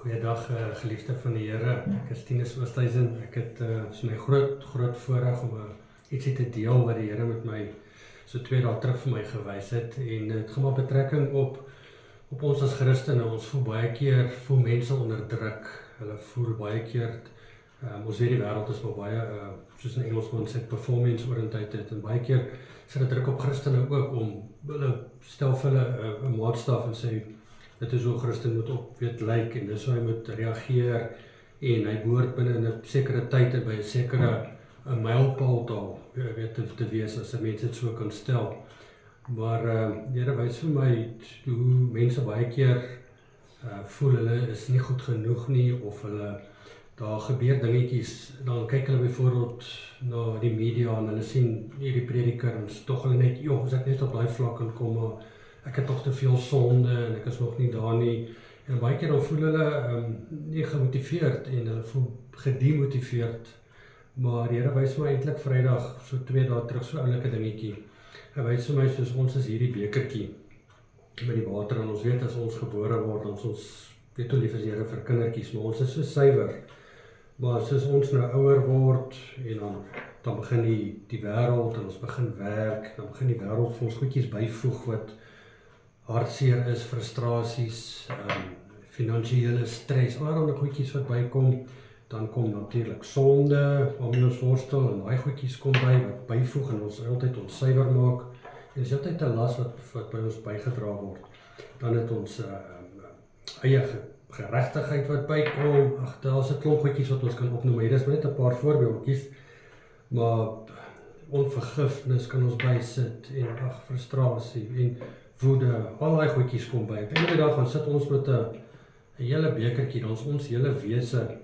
Goeiedag, geliefde van die Here. Ek is Tinus Oosthuizen. Ek het is my groot voorreg om ietsie te deel wat die Here met my so 2 dae terug vir my gewys het. En dit gaan maar betrekking op ons as Christene. Ons voel baie keer mense onderdruk. Hulle voel baie keer ons weet die wêreld is maar baie soos in Engels sê performance oriented en baie keer sit dit druk op Christene ook om hulle stel vir hulle 'n maatstaf en sê dit is hoe Christen moet op lyk en dis hoe hy moet reageer en hy behoort binne 'n sekere tyd en by 'n sekere mylpaal te wees as 'n mens dit so kan stel. Maar die Here wys vir my hoe mense baie keer voel hulle is nie goed genoeg nie of hulle daar gebeur dingetjies, dan kyk hulle byvoorbeeld na die media en hulle sien hierdie prediker en tog hulle net, as ek net op daai vlak kan kom, maar ek het toch te veel sonde en ek is nog nie daar nie. En baie keer dan voel hulle nie gemotiveerd en hulle voel gedemotiveerd. Maar die Here wys my eintlik Vrydag, so 2 dae terug, so oulike dingetjie. Hy wys vir my soos ons is hierdie bekertjie met die water en ons weet as ons gebore word, ons weet hoe lief is die Here vir kindertjies, maar ons is so suiwer. Maar soos ons nou ouer word en dan begin die wêreld en ons begin werk, dan begin die wêreld vir ons goedjies byvoeg wat hartseer is, frustrasies, finansiële stres, allerlei goedjies wat bykom, dan kom natuurlik sonde, waarmee ons worstel en daai goedjies kom by wat byvoeg en ons altyd onsuiwer maak. En dis altyd 'n las wat by ons bygedra word. Dan het ons eie geregtigheid wat bykom. Daar's 'n klomp goedjies wat ons kan opnoem. Hier is net 'n paar voorbeeldjies. Maar onvergifnis kan ons bysit en frustrasie en woede, al daai goedjies kom by. Op 'n dag gaan sit ons met 'n hele bekertjie, dan ons hele wese,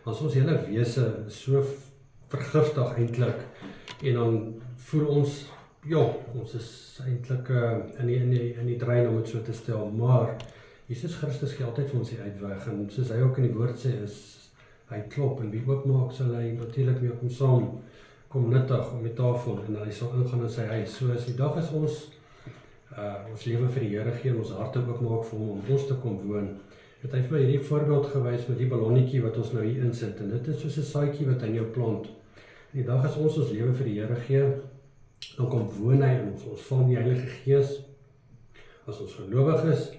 ons hele wese so vergiftig eintlik. En dan voel ons, ons is eintlik in die drein om dit so te stel, maar Jesus Christus gee altyd vir ons die uitweg, en soos hy ook in die woord sê, is hy klop, en wie oopmaak sal hy natuurlik mee kom saam, kom nuttig om die tafel, en hy sal ingaan in sy huis. So as die dag is ons lewe vir die Here gee, en ons harte oopmaak vir hom, om ons te kom woon, het hy vir my hierdie voorbeeld gewys met die ballonnetjie wat ons nou hier insit, en dit is soos 'n saadjie wat in jou plant. En die dag as ons lewe vir die Here gee, dan kom woon hy in ons vang die Heilige Gees, as ons gelowig is,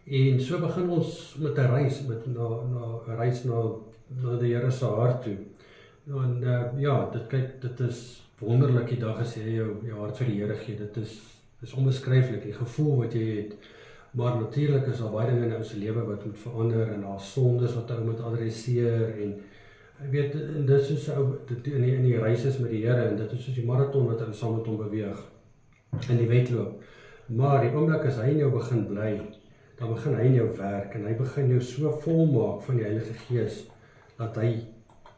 en so begin ons met 'n reis, na die Here se hart toe. En dit is wonderlik die dag as jy jou hart vir die Here gee, dit is onbeskryflik, die gevoel wat jy het, maar natuurlik is daar baie dinge in ons lewe wat moet verander, en daar sondes wat ou moet adresseer, en jy weet, en dit is soos in die reis is met die Here, en dit is soos die marathon wat ou saam met hom beweeg, in die wedloop, maar die oomblik as hy in jou begin bly, dan begin hy in jou werk, en hy begin jou so volmaak van die Heilige Gees, dat hy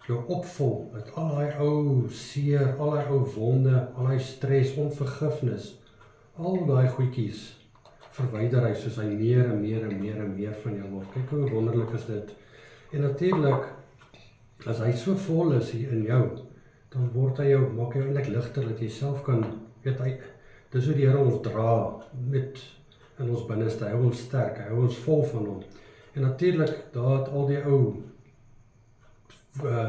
jou opvul met al die ou seer, al die ou wonde, al die stres, onvergifnis, al die goedjies verwyder hy, soos hy meer en meer van jou word. Kyk hoe wonderlik is dit. En natuurlik, as hy so vol is hier in jou, dan maak hy jou eintlik ligter, dat jy self kan, dis hoe die Here ons dra, met in ons binneste, hy hou ons sterk, hy hou ons vol van hom. En natuurlik, daar het al die ou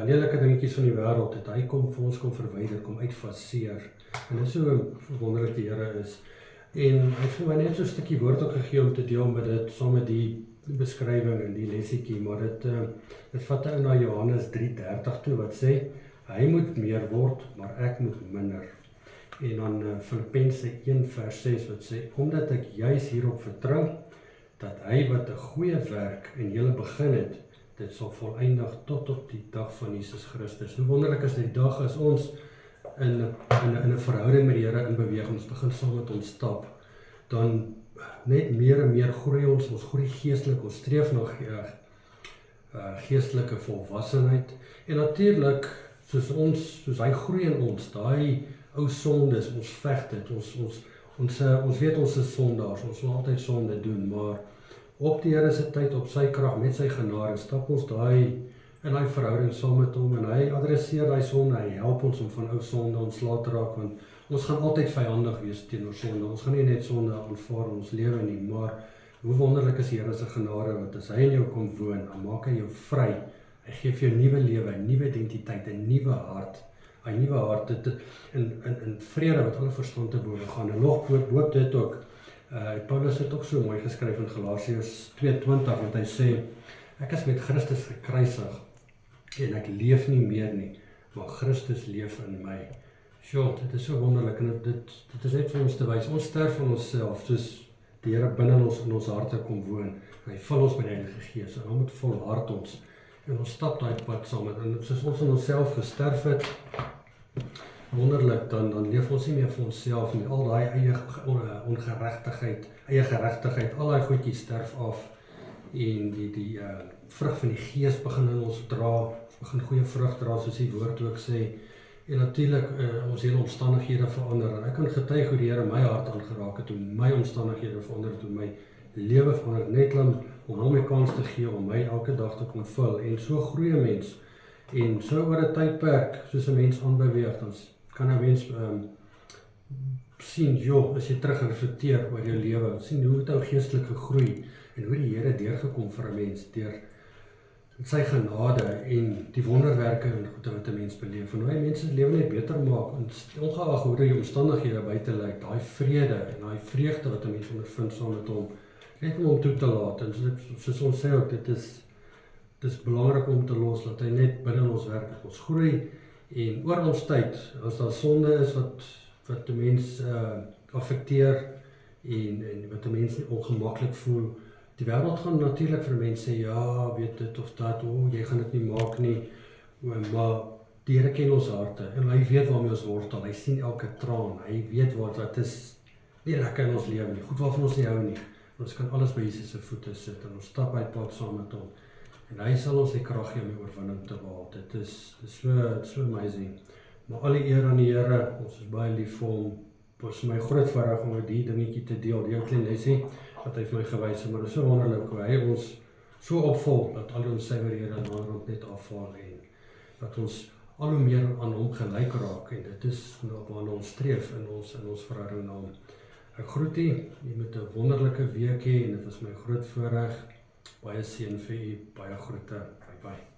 lelike dingetjies van die wêreld, het hy kom vir ons kom verwyder, kom uitfaseer. En dit is so wonderlik die Here is. En hy het vir my net so 'n stukkie woord ook gegee om te deel met dit, saam met die beskrywing en die lesietjie, maar dit vat in na Johannes 3:30 toe, wat sê, hy moet meer word, maar ek moet minder. En dan Filippense 1:6 wat sê, omdat ek juis hierop vertrou, dat hy wat 'n goeie werk in julle begin het, dit sal voleindig tot op die dag van Jesus Christus. Hoe wonderlik is die dag as ons in 'n verhouding met die Here in beweging, ons begin saam met ons stap, dan net meer en meer groei ons groei geestelik, ons streef na geestelike volwassenheid, en natuurlik, soos hy groei in ons, daai ou sondes, ons veg dit, ons weet ons is sondaars, ons wil altyd sonde doen, maar op die Here se tyd, op sy krag, met sy genade, stap ons in daai verhouding saam met hom, en hy adresseer daai sonde, hy help ons om van ou sonde ontslae te raak, want ons gaan altyd vyandig wees teenoor sonde, ons gaan nie net sonde aanvaar in ons lewe nie, maar Hoe wonderlik is die Here se genade, want as hy in jou kom woon, dan maak hy jou vry. Hy gee vir jou 'n nuwe lewe, 'n nuwe identiteit, 'n nuwe hart. 'n Nuwe hart, dit in vrede wat alle verstand te bowe gaan. En nog boop dit ook. Paulus het ook so mooi geskryf in Galasiërs 2:20, want hy sê, ek is met Christus gekruisig, en ek leef nie meer nie, maar Christus leef in my. Sjoe, dit is so wonderlik, en dit is net vir ons te wys, ons sterf van onsself, soos die Here binne in ons harte kom woon, en hy vul ons met die Heilige Gees, en hom moet volhard ons, en ons stap daai pad saam met, en soos ons in onsself gesterf het, wonderlik, dan leef ons nie meer vir onsself nie, al daai eie ongeregtigheid, eie geregtigheid, al daai goedjies sterf af, en die vrug van die Gees begin in ons dra, begin goeie vrug dra, soos die woord ook sê, en natuurlik ons hele omstandighede verander, en ek kan getuig hoe die Here my hart aangeraak het, hoe my omstandighede verander het, hoe my lewe verander, net om hom 'n kans te gee, om my elke dag te kon vul, en so groei 'n mens, en so oor 'n tydperk, soos 'n mens aanbeweeg, dan kan 'n mens sien, as jy terugreflekteer oor jou lewe, sien hoe het jou geestelik gegroei, en hoe die Here deurgekom vir 'n mens, deur sy genade en die wonderwerke en goede wat 'n mens beleef, en hoe hy mense se lewe net beter maak, en ongeag hoe die omstandighede buite lyk, daai vrede en daai vreugde wat 'n mens ondervind saam met hom, net om hom toe te laat, en soos ons sê ook, dit is belangrik om te los, dat hy net binne ons werk, dat ons groei, en oor ons tyd, as daar sonde is wat die mens affekteer, en wat die mens nie ongemaklik voel, die wêreld gaan natuurlik vir mense sê, ja, weet dit of dat, jy gaan dit nie maak nie, maar die Here ken ons harte, en hy weet waarmee ons wortel, hy sien elke traan, hy weet wat is nie lekker in ons lewe nie, goed waarvan ons nie hou nie, ons kan alles by Jesus se voete sit, en ons stap uit pad saam met hom, en hy sal ons die krag gee om die oorwinning te behaal, dit is so amazing, maar al die eer aan die Here, ons is baie lief vir hom, dit is my groot voorreg om die dingetjie te deel, die klein lesie, wat hy vir my gewys het, maar dit is so wonderlik hoe hy ons so opvul, dat al ons suiwerhede naderhand net afval, en dat ons al hoe meer aan hom gelyk raak, en dit is waarna ons streef in ons verhouding na hom. Ek groet u met 'n wonderlike week hê, en dit was my groot voorreg, baie seën vir u, baie groete, bye bye.